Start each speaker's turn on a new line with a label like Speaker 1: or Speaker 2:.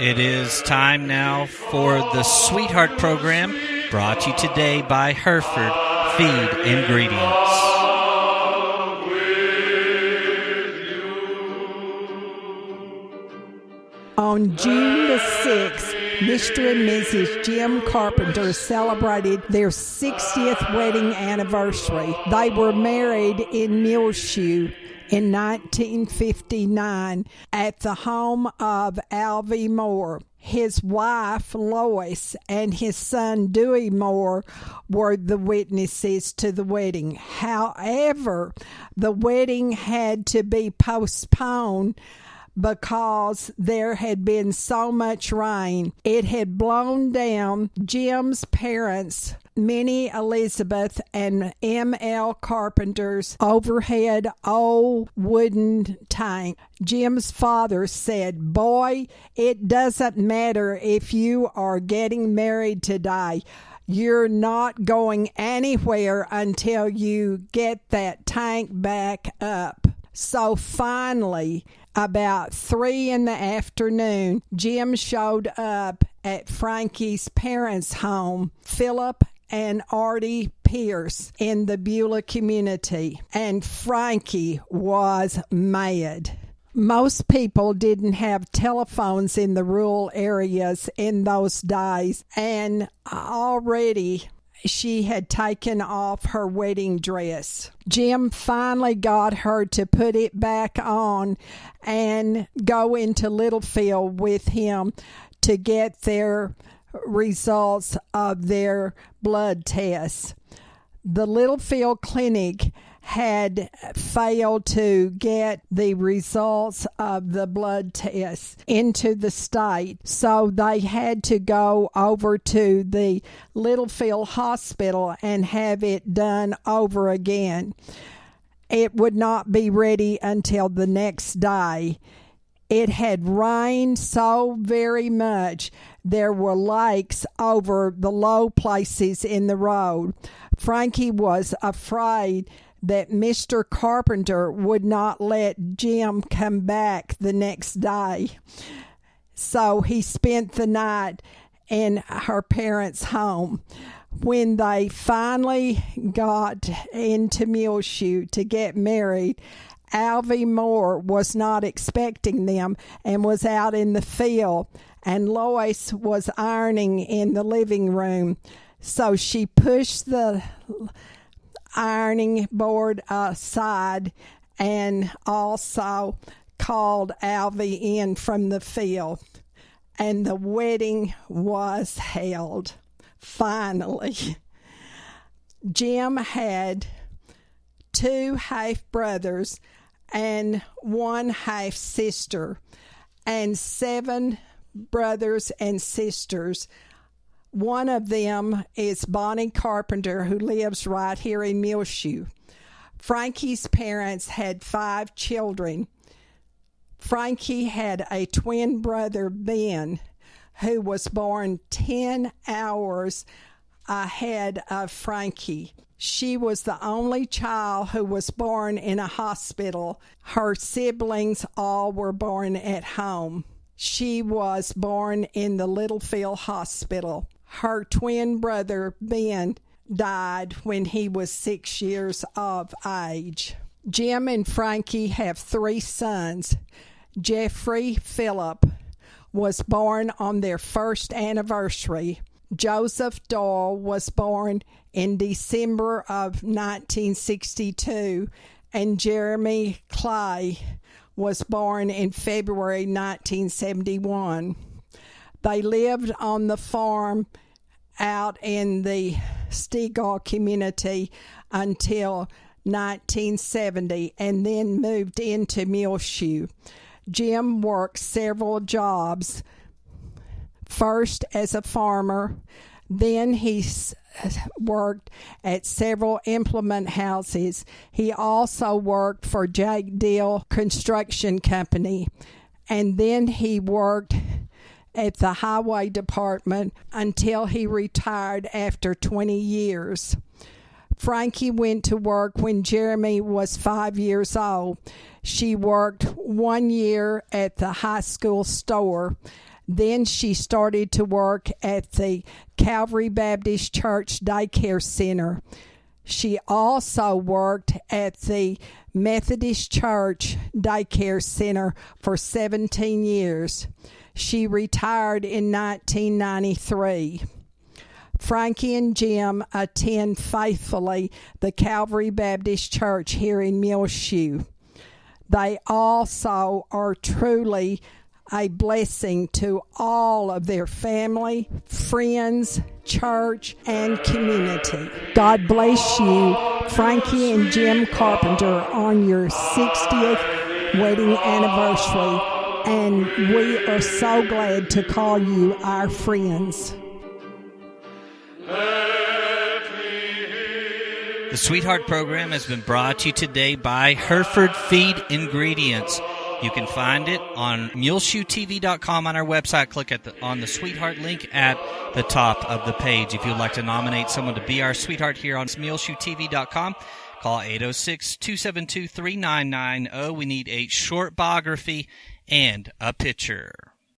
Speaker 1: It is time now for the Sweetheart Program, brought to you today by Hereford Feed Ingredients.
Speaker 2: On June the 6th, Mr. and Mrs. Jim Carpenter celebrated their 60th wedding anniversary. They were married in Muleshoe in 1959 at the home of Alvy Moore. His wife, Lois, and his son, Dewey Moore, were the witnesses to the wedding. However, the wedding had to be postponed because there had been so much rain. It had blown down Jim's parents, Minnie Elizabeth and M.L. Carpenter's overhead old wooden tank. Jim's father said, "Boy, it doesn't matter if you are getting married today. You're not going anywhere until you get that tank back up." So finally, about 3 p.m, Jim showed up at Frankie's parents' home, Philip and Artie Pierce, in the Beulah community, and Frankie was mad. Most people didn't have telephones in the rural areas in those days, and already she had taken off her wedding dress. Jim finally got her to put it back on and go into Littlefield with him to get their results of their blood tests. The Littlefield clinic had failed to get the results of the blood tests into the state, so they had to go over to the Littlefield hospital and have it done over again. It would not be ready until the next day. It had rained so very much there were lakes over the low places in the road. Frankie was afraid that Mr. Carpenter would not let Jim come back the next day. So he spent the night in her parents' home. When they finally got into Muleshoe to get married, Alvy Moore was not expecting them and was out in the field, and Lois was ironing in the living room. So she pushed the ironing board aside and also called Alvy in from the field, and the wedding was held. Finally, Jim had 2 half-brothers and 1 half-sister, and 7 brothers and sisters. One of them is Bonnie Carpenter, who lives right here in Muleshoe. Frankie's parents had 5 children. Frankie had a twin brother, Ben, who was born 10 hours ahead of Frankie. She was the only child who was born in a hospital. Her siblings all were born at home. She was born in the Littlefield Hospital. Her twin brother, Ben, died when he was 6 years of age. Jim and Frankie have 3 sons. Jeffrey Phillip was born on their first anniversary. Joseph Doyle was born in December of 1962, and Jeremy Clay was born in February 1971. They lived on the farm out in the Stegall community until 1970 and then moved into Muleshoe. Jim worked several jobs, first as a farmer, then he worked at several implement houses. He also worked for Jake Deal Construction Company, and then he worked at the highway department until he retired after 20 years. Frankie went to work when Jeremy was 5 years old. She worked 1 year at the high school store. Then she started to work at the Calvary Baptist Church Daycare Center. She also worked at the Methodist Church Daycare Center for 17 years. She retired in 1993. Frankie and Jim attend faithfully the Calvary Baptist Church here in Muleshoe. They also are truly a blessing to all of their family, friends, church, and community. God bless you, Frankie and Jim Carpenter, on your 60th wedding anniversary, and we are so glad to call you our friends.
Speaker 1: The Sweetheart program has been brought to you today by Hereford Feed Ingredients. You can find it on muleshoetv.com on our website. Click on the Sweetheart link at the top of the page. If you'd like to nominate someone to be our sweetheart here on muleshoetv.com, call 806-272-3990. We need a short biography and a picture.